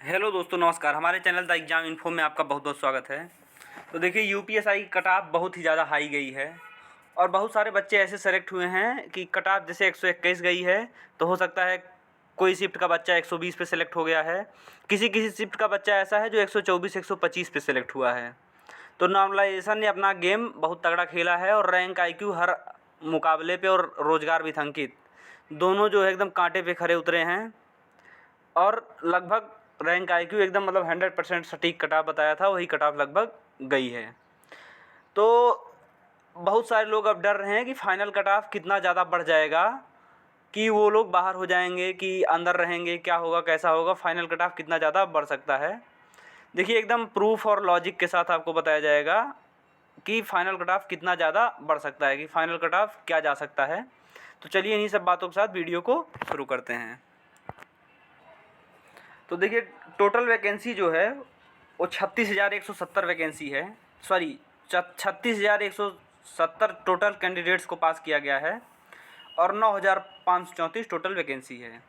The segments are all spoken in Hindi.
हेलो दोस्तों, नमस्कार। हमारे चैनल द एग्ज़ाम इन्फो में आपका बहुत बहुत स्वागत है। तो देखिए, यूपीएसआई कट ऑफ बहुत ही ज़्यादा हाई गई है और बहुत सारे बच्चे ऐसे सेलेक्ट हुए हैं कि कट ऑफ जैसे 121 गई है तो हो सकता है कोई शिफ्ट का बच्चा 120 पे सेलेक्ट हो गया है। किसी किसी शिफ्ट का बच्चा ऐसा है जो 124 125 पे सेलेक्ट हुआ है। तो नॉर्मलाइजेशन ने अपना गेम बहुत तगड़ा खेला है और रैंक आईक्यू हर मुकाबले पे और रोजगार विथंकित दोनों जो है एकदम कांटे पे खड़े उतरे हैं। और लगभग रैंक आईक्यू एकदम मतलब 100% सटीक कट ऑफ बताया था, वही कट ऑफ लगभग गई है। तो बहुत सारे लोग अब डर रहे हैं कि फाइनल कट ऑफ कितना ज़्यादा बढ़ जाएगा, कि वो लोग बाहर हो जाएंगे कि अंदर रहेंगे, क्या होगा कैसा होगा, फाइनल कट ऑफ कितना ज़्यादा बढ़ सकता है। देखिए, एकदम प्रूफ और लॉजिक के साथ आपको बताया जाएगा कि फाइनल कट ऑफ कितना ज़्यादा बढ़ सकता है, कि फाइनल कट ऑफ क्या जा सकता है। तो चलिए इन्हीं सब बातों के साथ वीडियो को शुरू करते हैं। तो देखिए, टोटल वैकेंसी जो है वो 36,170 वैकेंसी है। सॉरी, 36,170 टोटल कैंडिडेट्स को पास किया गया है और 9,534 टोटल वैकेंसी है,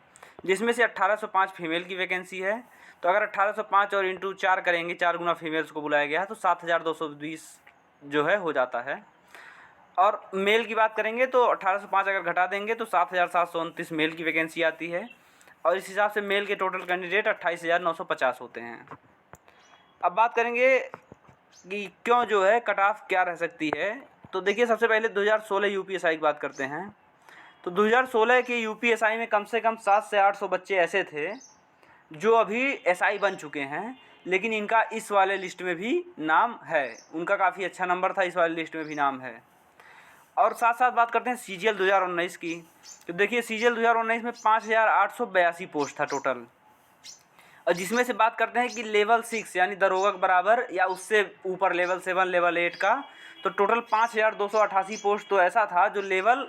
जिसमें से 1,805 फीमेल की वैकेंसी है। तो अगर 1,805 और इंटू 4 करेंगे, 4 गुना फीमेल्स को बुलाया गया है, तो 7,220 जो है हो जाता है। और मेल की बात करेंगे तो 1,805 अगर घटा देंगे तो 7,729 मेल की वैकेंसी आती है और इस हिसाब से मेल के टोटल कैंडिडेट 28,950 होते हैं। अब बात करेंगे कि क्यों जो है कट ऑफ क्या रह सकती है। तो देखिए, सबसे पहले 2016 यूपीएसआई की बात करते हैं। तो 2016 के यूपीएसआई में कम से कम 700 से 800 बच्चे ऐसे थे जो अभी एसआई बन चुके हैं, लेकिन इनका इस वाले लिस्ट में भी नाम है। उनका काफ़ी अच्छा नंबर था, इस वाले लिस्ट में भी नाम है। और साथ साथ बात करते हैं सीजीएल 2019 की। तो देखिए, सीजीएल 2019 में 5,882 पोस्ट था टोटल, और जिसमें से बात करते हैं कि लेवल 6 यानी दरोगा के बराबर या उससे ऊपर लेवल 7 लेवल 8 का, तो टोटल 5,288 पोस्ट तो ऐसा था जो लेवल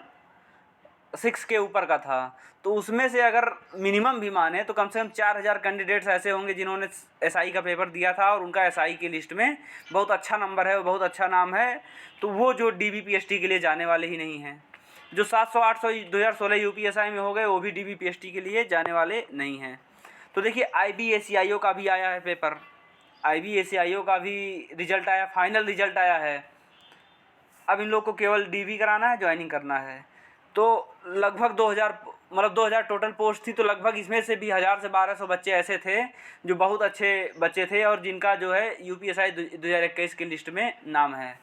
6 के ऊपर का था। तो उसमें से अगर मिनिमम भी माने तो कम से कम 4,000 कैंडिडेट्स ऐसे होंगे जिन्होंने एसआई का पेपर दिया था और उनका एसआई की लिस्ट में बहुत अच्छा नंबर है, बहुत अच्छा नाम है। तो वो जो डीबीपीएसटी के लिए जाने वाले ही नहीं हैं। जो 700 800 2016 यूपीएसआई में हो गए, वो भी डीबीपीएसटी के लिए जाने वाले नहीं हैं। तो देखिए, आईबीएसीआईओ का भी आया है पेपर, आईबीएसीआईओ का भी रिजल्ट आया, फाइनल रिजल्ट आया है। अब इन लोग को केवल डीबी कराना है, ज्वाइनिंग करना है। तो लगभग 2,000 टोटल पोस्ट थी, तो लगभग इसमें से भी 1,000 से 1,200 बच्चे ऐसे थे जो बहुत अच्छे बच्चे थे और जिनका जो है यूपीएसआई 2021 की लिस्ट में नाम है।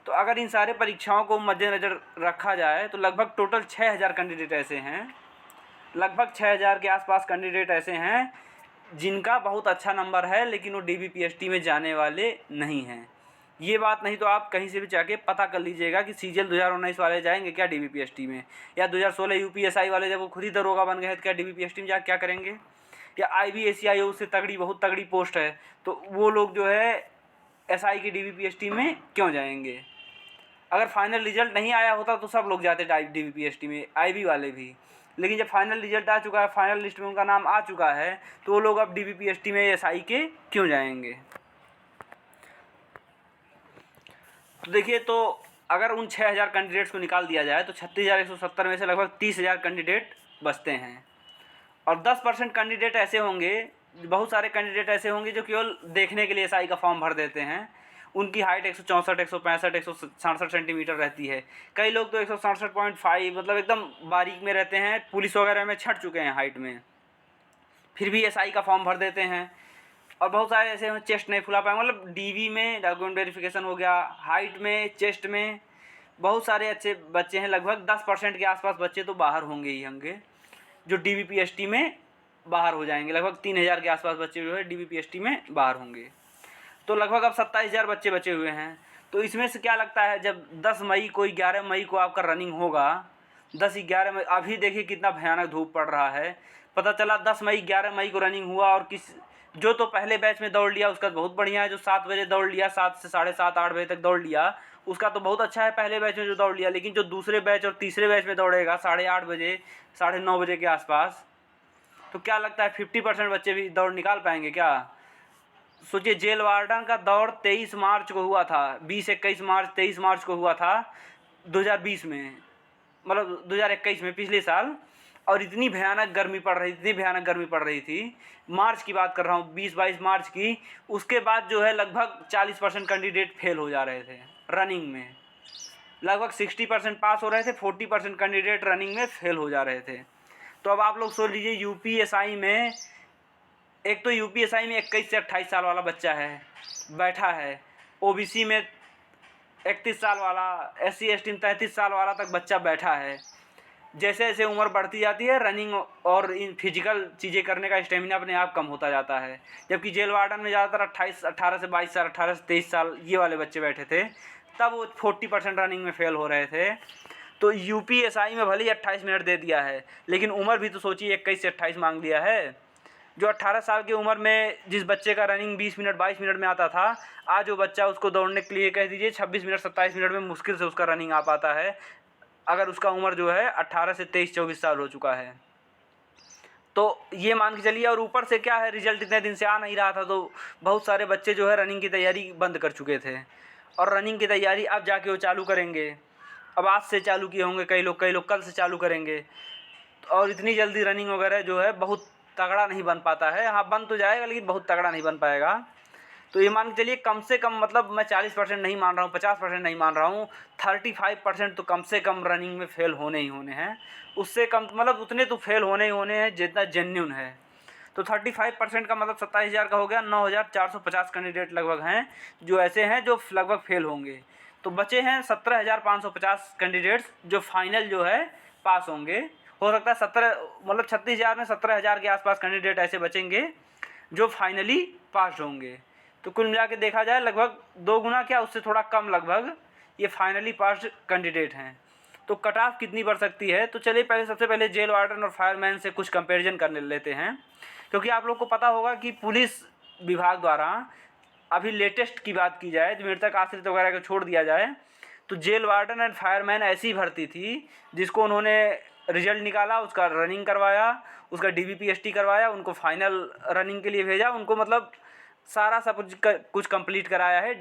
तो अगर इन सारे परीक्षाओं को मद्देनज़र रखा जाए तो लगभग टोटल 6,000 कैंडिडेट ऐसे हैं, लगभग 6,000 के आसपास कैंडिडेट ऐसे हैं जिनका बहुत अच्छा नंबर है, लेकिन वो डीबीपीएसटी में जाने वाले नहीं हैं। ये बात नहीं तो आप कहीं से भी जाके पता कर लीजिएगा कि सीजीएल 2019 वाले जाएंगे क्या डीबीपीएसटी में, या 2016 यूपीएसआई वाले जब वो खुद ही दरोगा बन गए हैं तो क्या डीबीपीएसटी में जाके क्या करेंगे, या आईबीएसीआईओ से तगड़ी बहुत तगड़ी पोस्ट है तो वो लोग जो है एसआई की डीबीपीएसटी में क्यों जाएंगे। अगर फाइनल रिजल्ट नहीं आया होता तो सब लोग जाते डीबीपीएसटी में, आईबी वाले भी। लेकिन जब फाइनल रिजल्ट आ चुका है, फाइनल लिस्ट में उनका नाम आ चुका है, तो वो लोग अब डीबीपीएसटी में एसआई के क्यों जाएंगे। तो देखिए, तो अगर उन 6,000 कैंडिडेट्स को निकाल दिया जाए तो 36,170 में से लगभग 30,000 कैंडिडेट बचते हैं। और 10% कैंडिडेट ऐसे होंगे, बहुत सारे कैंडिडेट ऐसे होंगे जो केवल देखने के लिए एसआई का फॉर्म भर देते हैं। उनकी हाइट 164 165 167 सेंटीमीटर रहती है। कई लोग तो 167.5 मतलब एकदम बारीक में रहते हैं, पुलिस वगैरह में छट चुके हैं हाइट में, फिर भी एसआई का फॉर्म भर देते हैं। और बहुत सारे ऐसे हैं चेस्ट नहीं फुला पाए, मतलब डीवी में डॉक्यूमेंट वेरिफिकेशन हो गया, हाइट में, चेस्ट में बहुत सारे अच्छे बच्चे हैं। लगभग 10% के आसपास बच्चे तो बाहर होंगे ही होंगे जो डीबीपीएसटी में बाहर हो जाएंगे। लगभग 3,000 के आसपास बच्चे जो है डीबीपीएसटी में बाहर होंगे। तो लगभग अब 27,000 बच्चे बचे हुए हैं। तो इसमें से क्या लगता है, जब 10 मई को 11 मई को आपका रनिंग होगा, 10-11 मई, अभी देखिए कितना भयानक धूप पड़ रहा है। पता चला 10 मई 11 मई को रनिंग हुआ और जो तो पहले बैच में दौड़ लिया उसका बहुत बढ़िया है, जो 7 बजे दौड़ लिया, 7 से 7:30 8 बजे तक दौड़ लिया, उसका तो बहुत अच्छा है पहले बैच में जो दौड़ लिया। लेकिन जो दूसरे बैच और तीसरे बैच में दौड़ेगा 8:30 बजे 9:30 बजे के आसपास, तो क्या लगता है 50% बच्चे भी दौड़ निकाल पाएंगे क्या। सोचिए, जेल वार्डन का दौड़ 23 मार्च को हुआ था, 20-21 मार्च 23 मार्च को हुआ था 2020 में, मतलब 2021 में, पिछले साल। और इतनी भयानक गर्मी पड़ रही, इतनी भयानक गर्मी पड़ रही थी, मार्च की बात कर रहा हूँ, 20-22 मार्च की। उसके बाद जो है लगभग 40% कैंडिडेट फेल हो जा रहे थे रनिंग में, लगभग 60% पास हो रहे थे, 40% कैंडिडेट रनिंग में फेल हो जा रहे थे। तो अब आप लोग सोच लीजिए, यूपीएसआई में, एक तो यूपीएसआई में 21 से 28 साल वाला बच्चा है बैठा है, ओबीसी में 31 साल वाला, SC ST में 33 साल वाला तक बच्चा बैठा है। जैसे जैसे उम्र बढ़ती जाती है, रनिंग और इन फिजिकल चीज़ें करने का स्टेमिना अपने आप कम होता जाता है। जबकि जेल वार्डन में ज़्यादातर 18 से 22 साल, 18 से 23 साल ये वाले बच्चे बैठे थे, तब वो 40% रनिंग में फेल हो रहे थे। तो यूपीएसआई में भले ही 28 मिनट दे दिया है, लेकिन उम्र भी तो सोचिए, 21 से 28 मांग दिया है। जो 18 साल की उम्र में जिस बच्चे का रनिंग 20 मिनट 22 मिनट में आता था, आज वो बच्चा, उसको दौड़ने के लिए कह दीजिए 26 मिनट 27 मिनट में मुश्किल से उसका रनिंग आ पाता है, अगर उसका उम्र जो है 18 से 23-24 साल हो चुका है। तो ये मान के चलिए, और ऊपर से क्या है, रिजल्ट इतने दिन से आ नहीं रहा था, तो बहुत सारे बच्चे जो है रनिंग की तैयारी बंद कर चुके थे, और रनिंग की तैयारी अब जाके वो चालू करेंगे। अब आज से चालू किए होंगे कई लोग कल से चालू करेंगे। और इतनी जल्दी रनिंग वगैरह जो है बहुत तगड़ा नहीं बन पाता है। हाँ, बन तो जाएगा, लेकिन बहुत तगड़ा नहीं बन पाएगा। तो ये मान के चलिए, कम से कम, मतलब मैं 40% नहीं मान रहा हूँ, 50% नहीं मान रहा हूँ, 35% तो कम से कम रनिंग में फ़ेल होने ही होने हैं। उससे कम, मतलब उतने तो फेल होने ही होने हैं जितना जेन्युइन है। तो 35% का मतलब 27,000 का हो गया, 9,450 कैंडिडेट लगभग हैं जो ऐसे हैं जो लगभग फेल होंगे। तो बचे हैं 17,550 कैंडिडेट्स जो फाइनल जो है पास होंगे। हो सकता है 36,000 में 17,000 के आसपास कैंडिडेट ऐसे बचेंगे जो फाइनली पास होंगे। तो कुल मिला के देखा जाए, लगभग 2 गुना क्या, उससे थोड़ा कम लगभग ये फाइनली पास कैंडिडेट हैं। तो कट ऑफ कितनी बढ़ सकती है? तो चलिए पहले, सबसे पहले जेल वार्डन और फायरमैन से कुछ कंपैरिजन कर लेते हैं, क्योंकि आप लोग को पता होगा कि पुलिस विभाग द्वारा अभी लेटेस्ट की बात की जाए, जो मृतक आश्रित वगैरह को छोड़ दिया जाए, तो जेल वार्डन एंड फायरमैन ऐसी भर्ती थी जिसको उन्होंने रिजल्ट निकाला, उसका रनिंग करवाया, उसका DBPST करवाया, उनको फाइनल रनिंग के लिए भेजा, उनको मतलब सारा सब कुछ कंप्लीट कराया है।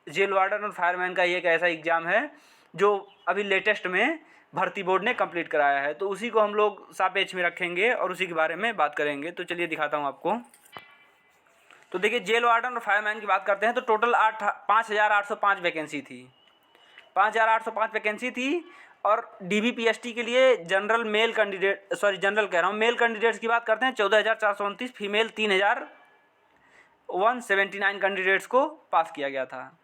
जेल वार्डन और फायरमैन का ये एक ऐसा एग्ज़ाम है जो अभी लेटेस्ट में भर्ती बोर्ड ने कंप्लीट कराया है। तो उसी को हम लोग सापेक्ष में रखेंगे और उसी के बारे में बात करेंगे। तो चलिए दिखाता हूँ आपको। तो देखिए, जेल वार्डन और फायरमैन की बात करते हैं तो टोटल 5,805 वैकेंसी थी, 5,805 वैकेंसी थी। और DBPST के लिए जनरल मेल कैंडिडेट, जनरल कह रहा हूँ, मेल कैंडिडेट्स की बात करते हैं 14,429, फीमेल 3,179 कैंडिडेट्स को पास किया गया था।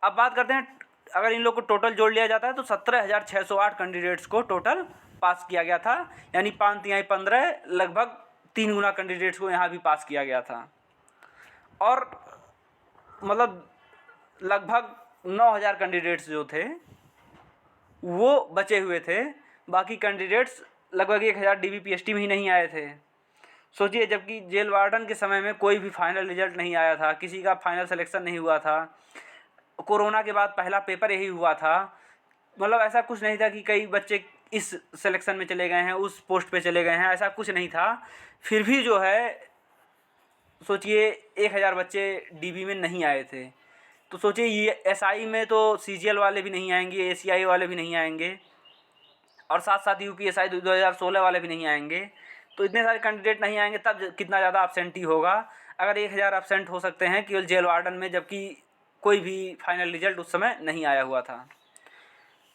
अब बात करते हैं, अगर इन लोग को टोटल जोड़ लिया जाता है तो 17,608 कैंडिडेट्स को टोटल पास किया गया था, यानी 5×3=15, लगभग 3 गुना कैंडिडेट्स को यहाँ भी पास किया गया था। और मतलब लगभग 9,000 कैंडिडेट्स जो थे वो बचे हुए थे, बाकी कैंडिडेट्स लगभग 1,000 DBPST में ही नहीं आए थे। सोचिए, जबकि जेल वार्डन के समय में कोई भी फाइनल रिजल्ट नहीं आया था, किसी का फाइनल सिलेक्शन नहीं हुआ था, कोरोना के बाद पहला पेपर यही हुआ था, मतलब ऐसा कुछ नहीं था कि कई बच्चे इस सिलेक्शन में चले गए हैं, उस पोस्ट पे चले गए हैं, ऐसा कुछ नहीं था। फिर भी जो है, सोचिए 1,000 बच्चे DB में नहीं आए थे। तो सोचिए, ये SI में तो CGL वाले भी नहीं आएंगे, ACI वाले भी नहीं आएंगे, और साथ साथ UPSI 2016 वाले भी नहीं आएंगे। तो इतने सारे कैंडिडेट नहीं आएंगे, तब कितना ज़्यादा एब्सेंटी होगा। अगर 1,000 एब्सेंट हो सकते हैं केवल जेल वार्डन में, जबकि कोई भी फाइनल रिजल्ट उस समय नहीं आया हुआ था।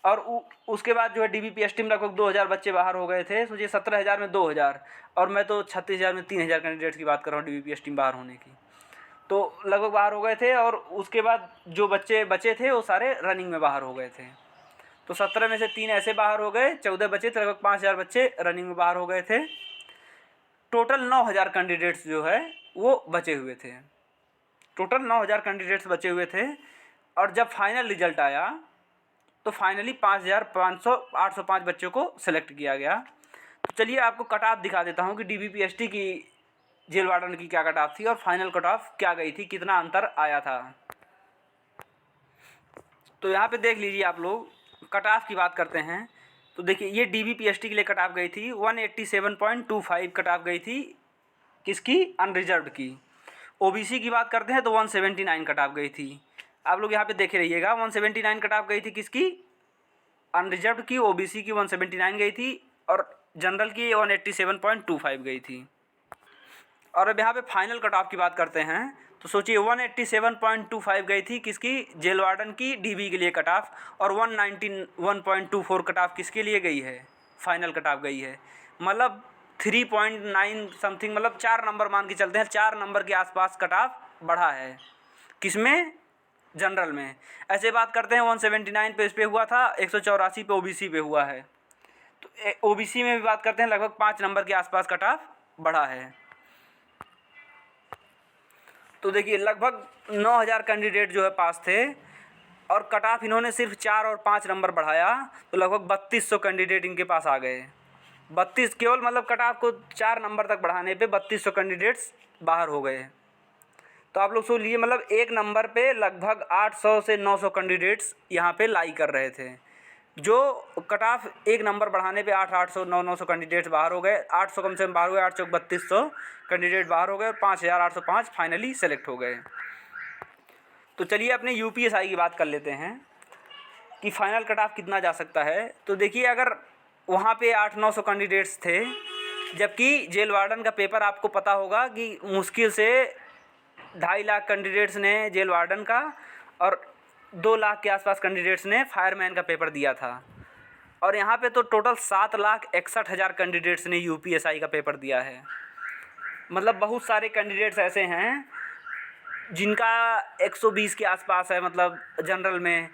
और उसके बाद जो है DBPST में लगभग 2,000 बच्चे बाहर हो गए थे। सोचिए, 17,000 में 2,000, और मैं तो 36,000 में 3,000 कैंडिडेट्स की बात कर रहा हूँ DBPST में बाहर होने की। तो लगभग बाहर हो गए थे, और उसके बाद जो बच्चे बचे थे वो सारे रनिंग में बाहर हो गए थे। तो 17 में से 3 ऐसे बाहर हो गए, 14 बचे थे, लगभग 5,000 बच्चे रनिंग में बाहर हो गए थे। टोटल 9,000 कैंडिडेट्स जो है वो बचे हुए थे, टोटल 9,000 कैंडिडेट्स बचे हुए थे। और जब फाइनल रिजल्ट आया तो फाइनली 5,805 बच्चों को सिलेक्ट किया गया। तो चलिए आपको कट ऑफ दिखा देता हूँ कि DBPST की, जेल वार्डन की क्या कट ऑफ थी और फाइनल कट ऑफ क्या गई थी, कितना अंतर आया था। तो यहाँ पे देख लीजिए आप लोग, कट ऑफ की बात करते हैं तो देखिए, ये DBPST के लिए कट ऑफ गई थी 187.25 कट ऑफ गई थी, किसकी? अनरिजर्व्ड की। OBC की बात करते हैं तो 179 कट ऑफ गई थी। आप लोग यहाँ पे देखे रहिएगा, 179 कट ऑफ गई थी किसकी? अनरिजर्व्ड की। OBC की 179 गई थी, और जनरल की 187.25 गई थी। और अब यहाँ पे फाइनल कट ऑफ की बात करते हैं तो सोचिए 187.25 गई थी किसकी, जेल वार्डन की डीबी के लिए कट ऑफ, और 191.24 कट ऑफ किसके लिए गई है, फाइनल कट ऑफ गई है। मतलब 3.9 समथिंग, मतलब 4 नंबर मान के चलते हैं, 4 नंबर के आसपास कट ऑफ बढ़ा है किसमें, जनरल में। ऐसे बात करते हैं 179 पे इस पे हुआ था, 184 पे ओबीसी पे हुआ है। तो ओबीसी में भी बात करते हैं लगभग 5 नंबर के आसपास कट ऑफ बढ़ा है। तो देखिए लगभग 9000 कैंडिडेट जो है पास थे, और कट ऑफ इन्होंने सिर्फ 4 और 5 नंबर बढ़ाया, तो लगभग 3200 कैंडिडेट इनके पास आ गए। 32 केवल, मतलब कट ऑफ को 4 नंबर तक बढ़ाने पे 3200 कैंडिडेट्स बाहर हो गए। तो आप लोग सोच लीजिए, मतलब एक नंबर पे लगभग 800 से 900 कैंडिडेट्स यहाँ पे लाई कर रहे थे। जो कट ऑफ एक नंबर बढ़ाने पे 800 900 कैंडिडेट्स बाहर हो गए, 800 कम से कम बाहर हो गए, 8 चौक 3200 कैंडिडेट बाहर हो गए, और 5805 फाइनली सेलेक्ट हो गए। तो चलिए अपने यूपीएसआई की बात कर लेते हैं कि फाइनल कट ऑफ कितना जा सकता है। तो देखिए अगर वहाँ पे 800-900 कैंडिडेट्स थे, जबकि जेल वार्डन का पेपर आपको पता होगा कि मुश्किल से 2.5 लाख कैंडिडेट्स ने जेल वार्डन का, और 2 लाख के आसपास कैंडिडेट्स ने फायरमैन का पेपर दिया था। और यहाँ पे तो टोटल 7,61,000 कैंडिडेट्स ने यूपीएसआई का पेपर दिया है। मतलब बहुत सारे कैंडिडेट्स ऐसे हैं जिनका 120 के आसपास है, मतलब जनरल में,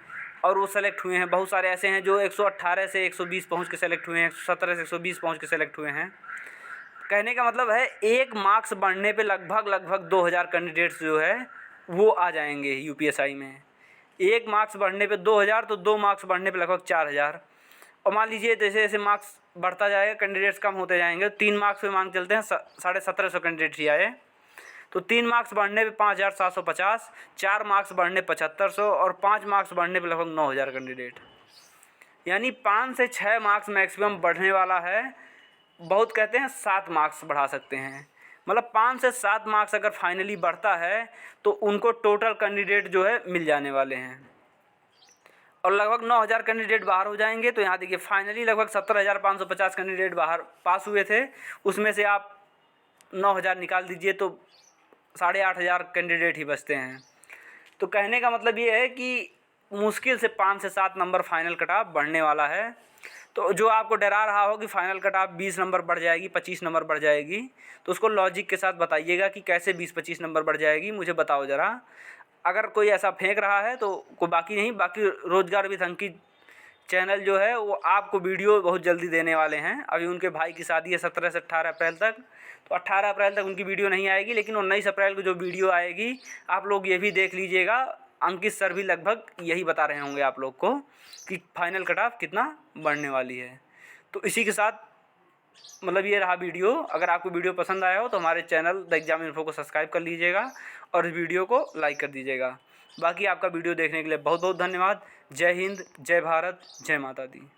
और वो सेलेक्ट हुए हैं। बहुत सारे ऐसे हैं जो 118 से 120 पहुँच के सेलेक्ट हुए हैं, 117 से 120 पहुँच के सेलेक्ट हुए हैं। कहने का मतलब है एक मार्क्स बढ़ने पे लगभग 2000 कैंडिडेट्स जो है वो आ जाएंगे यूपीएसआई में। एक मार्क्स बढ़ने पे 2000, तो 2 मार्क्स बढ़ने पे लगभग 4000। और मान लीजिए जैसे जैसे मार्क्स बढ़ता जाएगा, कैंडिडेट्स कम होते जाएंगे, 3 मार्क्स पे मान चलते हैं 1750 कैंडिडेट ही आए, तो 3 मार्क्स बढ़ने पे 5750, 4 मार्क्स बढ़ने 7500, और 5 मार्क्स बढ़ने पे लगभग 9000 कैंडिडेट। यानी 5 से 6 मार्क्स मैक्सिमम बढ़ने वाला है। बहुत कहते हैं 7 मार्क्स बढ़ा सकते हैं, मतलब 5 से 7 मार्क्स अगर फाइनली बढ़ता है तो उनको टोटल कैंडिडेट जो है मिल जाने वाले हैं, और लगभग 9000 कैंडिडेट बाहर हो जाएंगे। तो यहाँ देखिए फाइनली लगभग 17,550 कैंडिडेट बाहर पास हुए थे, उसमें से आप 9000 निकाल दीजिए तो 8,500 कैंडिडेट ही बचते हैं। तो कहने का मतलब ये है कि मुश्किल से 5 से 7 नंबर फाइनल कट ऑफ बढ़ने वाला है। तो जो आपको डरा रहा हो कि फाइनल कट ऑफ 20 नंबर बढ़ जाएगी, 25 नंबर बढ़ जाएगी, तो उसको लॉजिक के साथ बताइएगा कि कैसे 20-25 नंबर बढ़ जाएगी, मुझे बताओ ज़रा। अगर कोई ऐसा फेंक रहा है तो कोई बाकी नहीं, बाकी रोजगार विथ अंकित चैनल जो है वो आपको वीडियो बहुत जल्दी देने वाले हैं। अभी उनके भाई की शादी है 17 से 18 अप्रैल तक, तो 18 अप्रैल तक उनकी वीडियो नहीं आएगी, लेकिन 19 अप्रैल को जो वीडियो आएगी आप लोग ये भी देख लीजिएगा। अंकित सर भी लगभग यही बता रहे होंगे आप लोग को कि फाइनल कट ऑफ कितना बढ़ने वाली है। तो इसी के साथ मतलब ये रहा वीडियो। अगर आपको वीडियो पसंद आया हो तो हमारे चैनल द एग्जाम इन्फो को सब्सक्राइब कर लीजिएगा और इस वीडियो को लाइक कर दीजिएगा। बाकी आपका वीडियो देखने के लिए बहुत बहुत धन्यवाद। जय हिंद, जय भारत, जय माता दी।